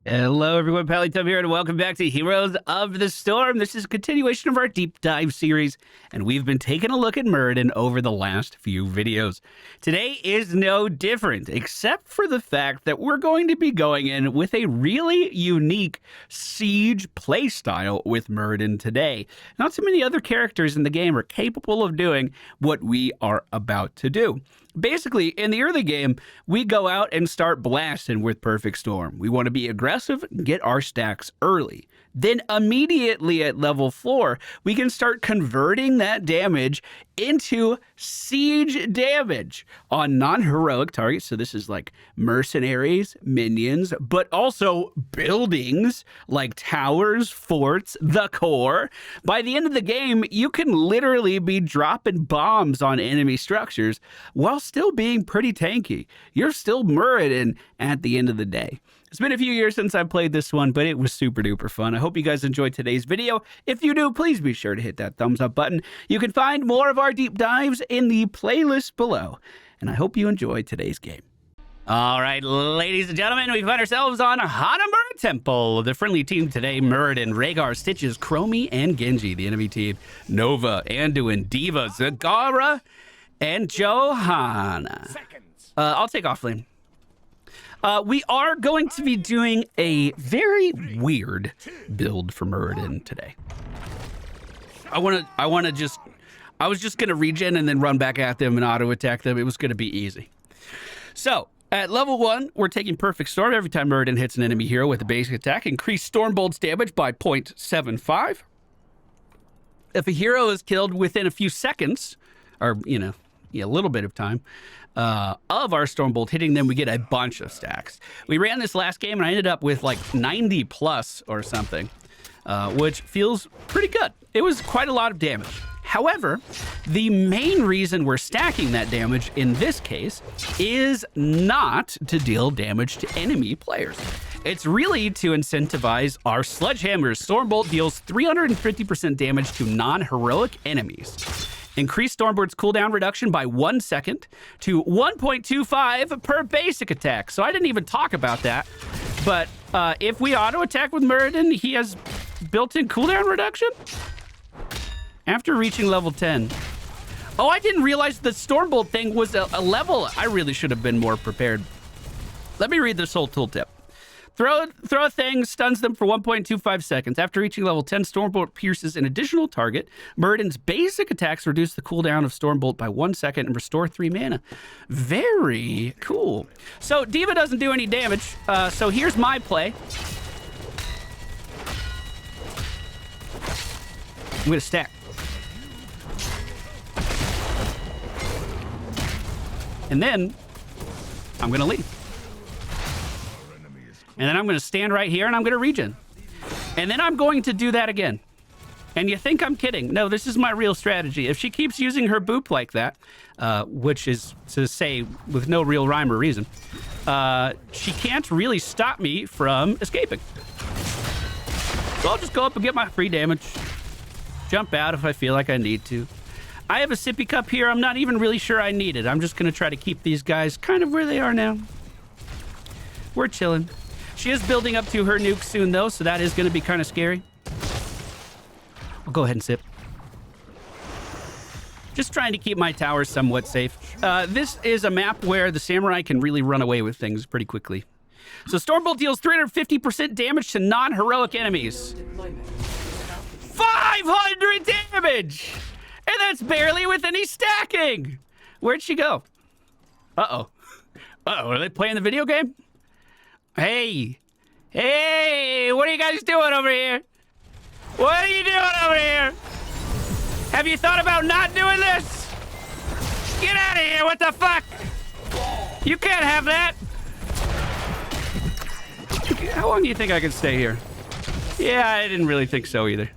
Hello everyone, PallyTime here, and welcome back to Heroes of the Storm. This is a continuation of our deep dive series, and we've been taking a look at Muradin over the last few videos. Today is no different, except for the fact that we're going to be going in with a really unique siege playstyle with Muradin today. Not so many other characters in the game are capable of doing what we are about to do. Basically, in the early game, we go out and start blasting with Perfect Storm. We want to be aggressive and get our stacks early. Then immediately at level 4, we can start converting that damage into siege damage on non-heroic targets. So this is like mercenaries, minions, but also buildings like towers, forts, the core. By the end of the game, you can literally be dropping bombs on enemy structures while still being pretty tanky. You're still Muradin at the end of the day. It's been a few years since I played this one, but it was super duper fun. I hope you guys enjoyed today's video. If you do, please be sure to hit that thumbs up button. You can find more of our deep dives in the playlist below. And I hope you enjoyed today's game. All right, ladies and gentlemen, we find ourselves on Hanamura Temple. The friendly team today, Muradin, Rhaegar, Stitches, Chromie, and Genji. The enemy team, Nova, Anduin, Diva, Zagara, and Johanna. I'll take off lane. We are going to be doing a very weird build for Muradin today. I was just gonna regen and then run back at them and auto attack them. It was gonna be easy. So at level 1, we're taking Perfect Storm. Every time Muradin hits an enemy hero with a basic attack, increase Stormbolt's damage by 0.75. If a hero is killed within a few seconds, or a little bit of time, of our Stormbolt hitting them, we get a bunch of stacks. We ran this last game and I ended up with like 90 plus or something, which feels pretty good. It was quite a lot of damage. However, the main reason we're stacking that damage in this case is not to deal damage to enemy players. It's really to incentivize our sledgehammers. Stormbolt deals 350% damage to non-heroic enemies. Increase Stormbolt's cooldown reduction by 1 second to 1.25 per basic attack. So I didn't even talk about that. But if we auto attack with Muradin, he has built-in cooldown reduction after reaching level 10. Oh, I didn't realize the Stormbolt thing was a level. I really should have been more prepared. Let me read this whole tooltip. Throw a thing, stuns them for 1.25 seconds. After reaching level 10, Stormbolt pierces an additional target. Muradin's basic attacks reduce the cooldown of Stormbolt by 1 second and restore 3 mana. Very cool. So Diva doesn't do any damage. So here's my play. I'm gonna stack. And then I'm gonna leave. And then I'm going to stand right here and I'm going to regen. And then I'm going to do that again. And you think I'm kidding. No, this is my real strategy. If she keeps using her boop like that, which is to say with no real rhyme or reason, she can't really stop me from escaping. So I'll just go up and get my free damage. Jump out if I feel like I need to. I have a sippy cup here. I'm not even really sure I need it. I'm just going to try to keep these guys kind of where they are now. We're chilling. She is building up to her nuke soon, though, so that is going to be kind of scary. I'll go ahead and sip. Just trying to keep my towers somewhat safe. This is a map where the samurai can really run away with things pretty quickly. So Stormbolt deals 350% damage to non-heroic enemies. 500 damage! And that's barely with any stacking! Where'd she go? Uh-oh. Uh-oh, are they playing the video game? Hey, what are you guys doing over here? What are you doing over here? Have you thought about not doing this? Get out of here, what the fuck? You can't have that. How long do you think I can stay here? Yeah, I didn't really think so either.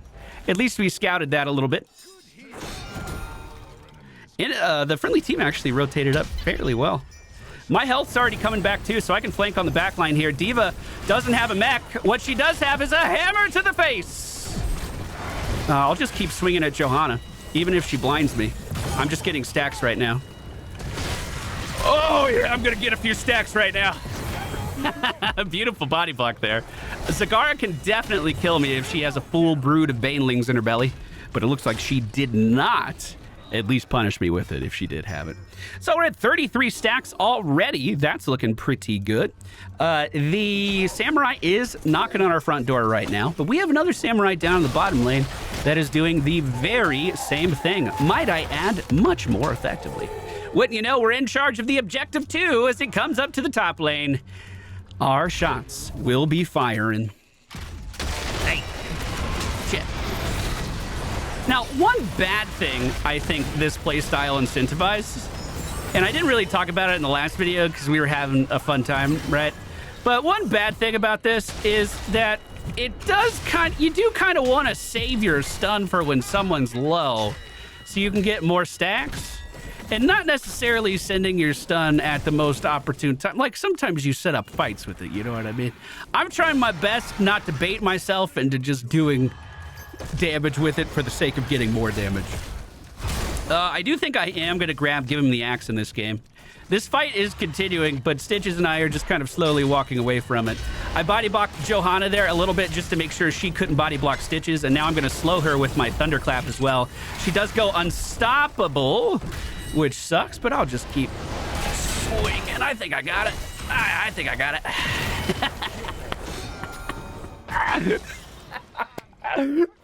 At least we scouted that a little bit. And, the friendly team actually rotated up fairly well. My health's already coming back too, so I can flank on the back line here. Diva doesn't have a mech. What she does have is a hammer to the face. I'll just keep swinging at Johanna, even if she blinds me. I'm just getting stacks right now. Oh, yeah, I'm gonna get a few stacks right now. Beautiful body block there. Zagara can definitely kill me if she has a full brood of banelings in her belly, but it looks like she did not at least punish me with it if she did have it. So we're at 33 stacks already. That's looking pretty good. The samurai is knocking on our front door right now, but we have another samurai down in the bottom lane that is doing the very same thing. Might I add, much more effectively. Wouldn't you know, we're in charge of the objective too as it comes up to the top lane. Our shots will be firing. Hey, shit. Now, one bad thing I think this playstyle incentivizes, and I didn't really talk about it in the last video because we were having a fun time, right? But one bad thing about this is that it does you do kind of want to save your stun for when someone's low so you can get more stacks. And not necessarily sending your stun at the most opportune time. Like, sometimes you set up fights with it, you know what I mean? I'm trying my best not to bait myself into just doing damage with it for the sake of getting more damage. I do think I am going to give him the axe in this game. This fight is continuing, but Stitches and I are just kind of slowly walking away from it. I body blocked Johanna there a little bit just to make sure she couldn't body block Stitches, and now I'm going to slow her with my Thunderclap as well. She does go unstoppable, which sucks, but I'll just keep swinging. I think I got it. I think I got it.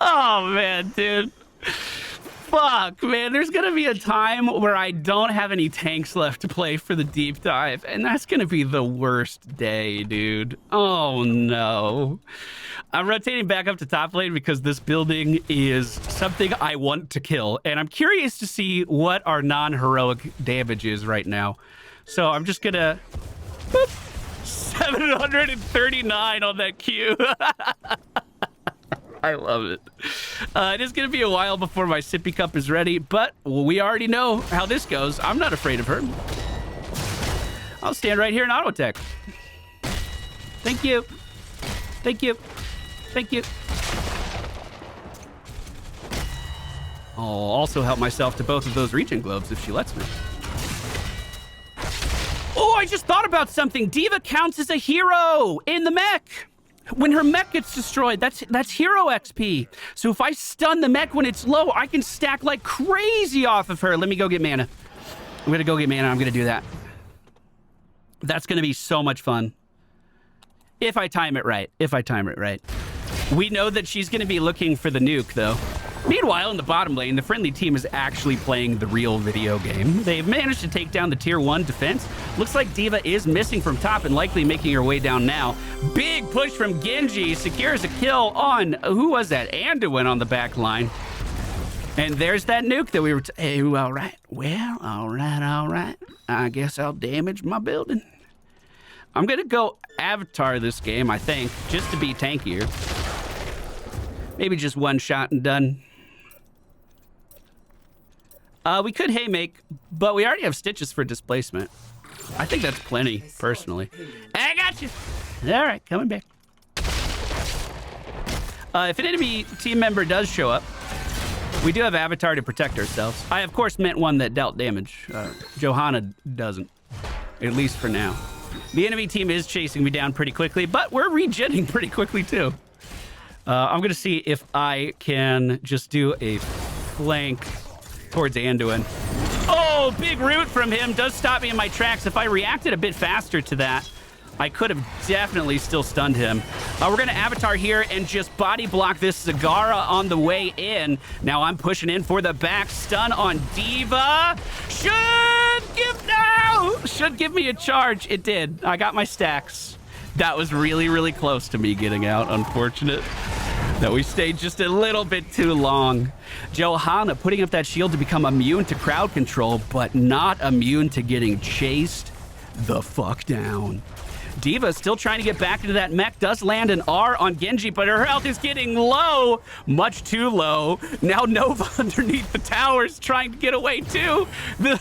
Oh, man, dude. Fuck, man. There's going to be a time where I don't have any tanks left to play for the deep dive, and that's going to be the worst day, dude. Oh, no. I'm rotating back up to top lane because this building is something I want to kill, and I'm curious to see what our non-heroic damage is right now. So I'm just going to... 739 on that Q. I love it. It is going to be a while before my sippy cup is ready, but we already know how this goes. I'm not afraid of her. I'll stand right here and auto attack. Thank you. Thank you. Thank you. I'll also help myself to both of those regen globes if she lets me. Oh, I just thought about something. Diva counts as a hero in the mech. When her mech gets destroyed, that's hero XP. So if I stun the mech when it's low, I can stack like crazy off of her. Let me go get mana. I'm gonna go get mana. I'm gonna do that. That's gonna be so much fun. If I time it right. If I time it right. We know that she's gonna be looking for the nuke, though. Meanwhile, in the bottom lane, the friendly team is actually playing the real video game. They've managed to take down the tier 1 defense. Looks like Diva is missing from top and likely making her way down now. Big push from Genji. Secures a kill on, who was that? Anduin on the back line. And there's that nuke that we were... Hey, all right. Well, all right. I guess I'll damage my building. I'm going to go Avatar this game, I think, just to be tankier. Maybe just one shot and done. We could Haymake, but we already have Stitches for displacement. I think that's plenty, personally. I got you! All right, coming back. If an enemy team member does show up, we do have Avatar to protect ourselves. I, of course, meant one that dealt damage. Johanna doesn't, at least for now. The enemy team is chasing me down pretty quickly, but we're regenning pretty quickly, too. I'm going to see if I can just do a flank towards Anduin. Oh, big root from him does stop me in my tracks. If I reacted a bit faster to that, I could have definitely still stunned him. We're going to Avatar here and just body block this Zagara on the way in. Now I'm pushing in for the back stun on Diva. Should give me a charge. It did. I got my stacks. That was really, really close to me getting out. Unfortunate that we stayed just a little bit too long. Johanna putting up that shield to become immune to crowd control, but not immune to getting chased the fuck down. Diva still trying to get back into that mech. Does land an R on Genji, but her health is getting low. Much too low. Now Nova underneath the towers trying to get away too. Man.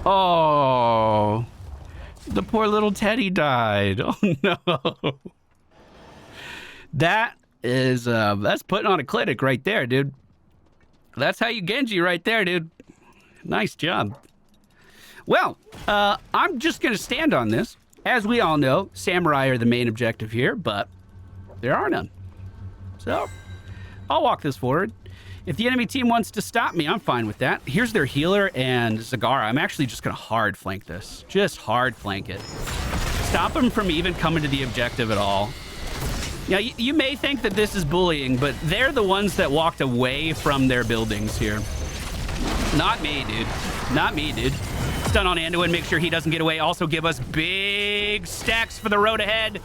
Oh. The poor little Teddy died. Oh no. That is that's putting on a clinic right there, dude. That's how you Genji right there, dude. Nice job. Well, I'm just going to stand on this. As we all know, samurai are the main objective here, but there are none. So, I'll walk this forward. If the enemy team wants to stop me, I'm fine with that. Here's their healer and Zagara. I'm actually just going to hard flank this. Just hard flank it. Stop them from even coming to the objective at all. Now, you may think that this is bullying, but they're the ones that walked away from their buildings here. Not me, dude. Not me, dude. Stun on Anduin, make sure he doesn't get away. Also give us big stacks for the road ahead.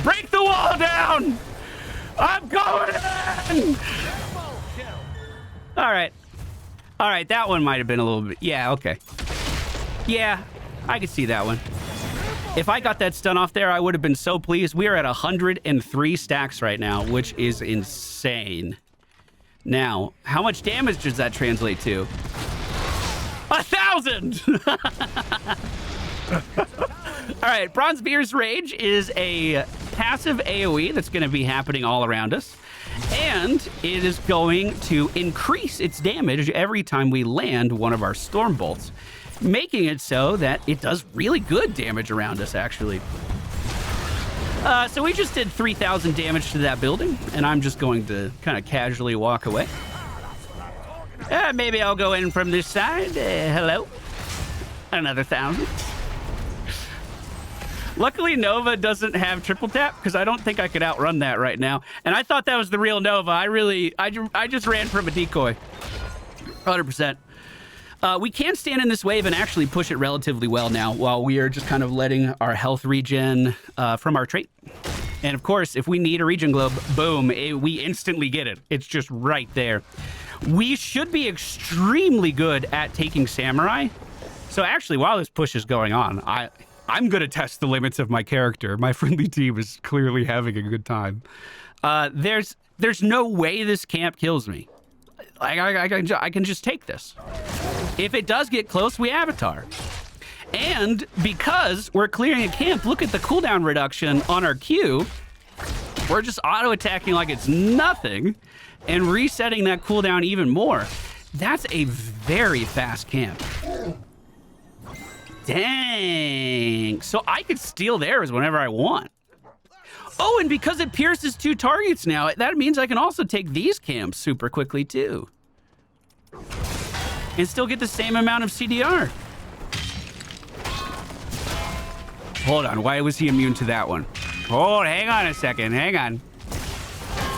Break the wall down! I'm going in! All right. All right, that one might have been a little bit... Yeah, okay. Yeah, I could see that one. If I got that stun off there, I would have been so pleased. We are at 103 stacks right now, which is insane. Now, how much damage does that translate to? 1,000! All right, Bronzebeard's Rage is a passive AoE that's going to be happening all around us. And it is going to increase its damage every time we land one of our storm bolts, making it so that it does really good damage around us, actually. So we just did 3,000 damage to that building, and I'm just going to kind of casually walk away. Maybe I'll go in from this side. Hello. Another 1,000. Luckily, Nova doesn't have triple tap, because I don't think I could outrun that right now. And I thought that was the real Nova. I just ran from a decoy. 100%. We can stand in this wave and actually push it relatively well now, while we are just kind of letting our health regen from our trait. And of course, if we need a regen globe, boom, we instantly get it. It's just right there. We should be extremely good at taking samurai. So actually, while this push is going on, I'm going to test the limits of my character. My friendly team is clearly having a good time. There's no way this camp kills me. I can just take this. If it does get close, we avatar. And because we're clearing a camp, look at the cooldown reduction on our Q. We're just auto-attacking like it's nothing and resetting that cooldown even more. That's a very fast camp. Dang. So I could steal theirs whenever I want. Oh, and because it pierces 2 targets now, that means I can also take these camps super quickly too. And still get the same amount of CDR. Hold on, why was he immune to that one? Oh, hang on a second, hang on.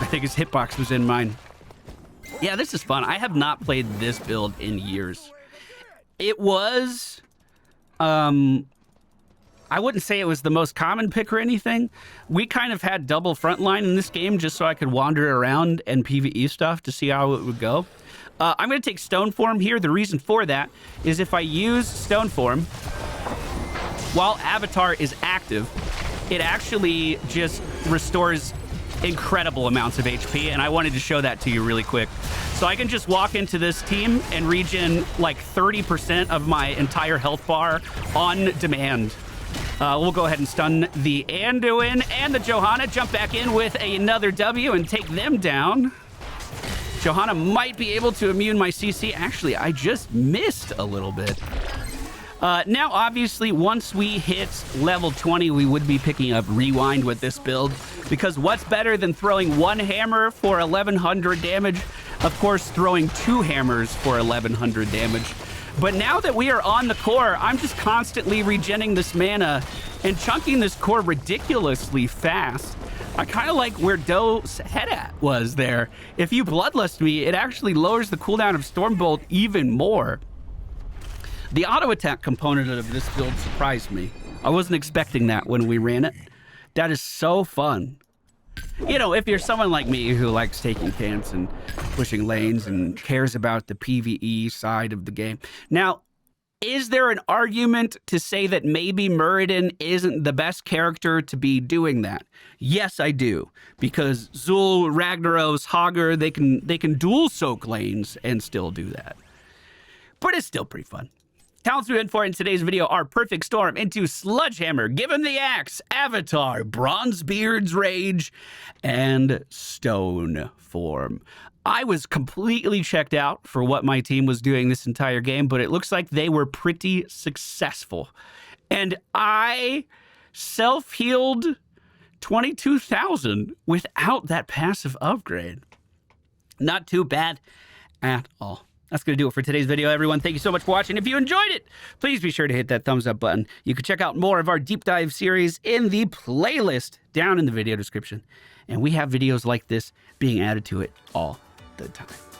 I think his hitbox was in mine. Yeah, this is fun. I have not played this build in years. It was... I wouldn't say it was the most common pick or anything. We kind of had double frontline in this game just so I could wander around and PvE stuff to see how it would go. I'm going to take Stone Form here. The reason for that is if I use Stone Form while Avatar is active, it actually just restores incredible amounts of HP, and I wanted to show that to you really quick. So I can just walk into this team and regen like 30% of my entire health bar on demand. We'll go ahead and stun the Anduin and the Johanna, jump back in with another W and take them down. Johanna might be able to immune my CC. Actually, I just missed a little bit. Now, obviously, once we hit level 20, we would be picking up Rewind with this build, because what's better than throwing 1 hammer for 1,100 damage? Of course, throwing 2 hammers for 1,100 damage. But now that we are on the core, I'm just constantly regenning this mana and chunking this core ridiculously fast. I kind of like where Doe's head at was there. If you Bloodlust me, it actually lowers the cooldown of Stormbolt even more. The auto attack component of this build surprised me. I wasn't expecting that when we ran it. That is so fun. You know, if you're someone like me who likes taking camps and pushing lanes and cares about the PvE side of the game. Now, is there an argument to say that maybe Muradin isn't the best character to be doing that? Yes, I do. Because Zul, Ragnaros, Hager, they can dual soak lanes and still do that. But it's still pretty fun. Talents we went for in today's video are Perfect Storm into Sludgehammer, Give Him the Axe, Avatar, Bronzebeard's Rage, and Stone Form. I was completely checked out for what my team was doing this entire game, but it looks like they were pretty successful. And I self-healed 22,000 without that passive upgrade. Not too bad at all. That's going to do it for today's video, everyone. Thank you so much for watching. If you enjoyed it, please be sure to hit that thumbs up button. You can check out more of our deep dive series in the playlist down in the video description. And we have videos like this being added to it all the time.